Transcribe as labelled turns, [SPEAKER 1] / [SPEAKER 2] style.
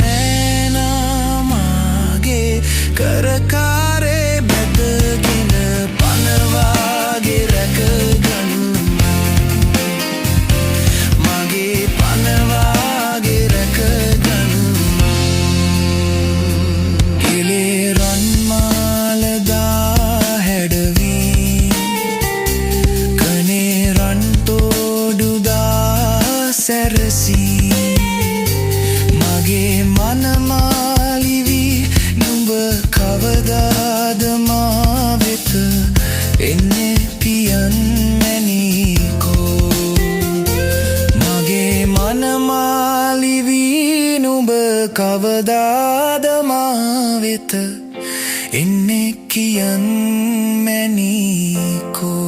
[SPEAKER 1] නෑනාමාගේ කරකාරේ බැදගෙන පනවාගේ රැකගන්න මගේ පනවාගේ රැකගන්න කෙලේ රන්මාලදා හැඩවී කනේ රන්තෝඩුදා සැරසී මගේ මනමාලිවී නුඹ කවදාද මා වෙත එන්නේ පියන් මැණිකෝ මගේ මනමාලිවී නුඹ කවදාද මා වෙත එන්නේ කියන් මැණිකෝ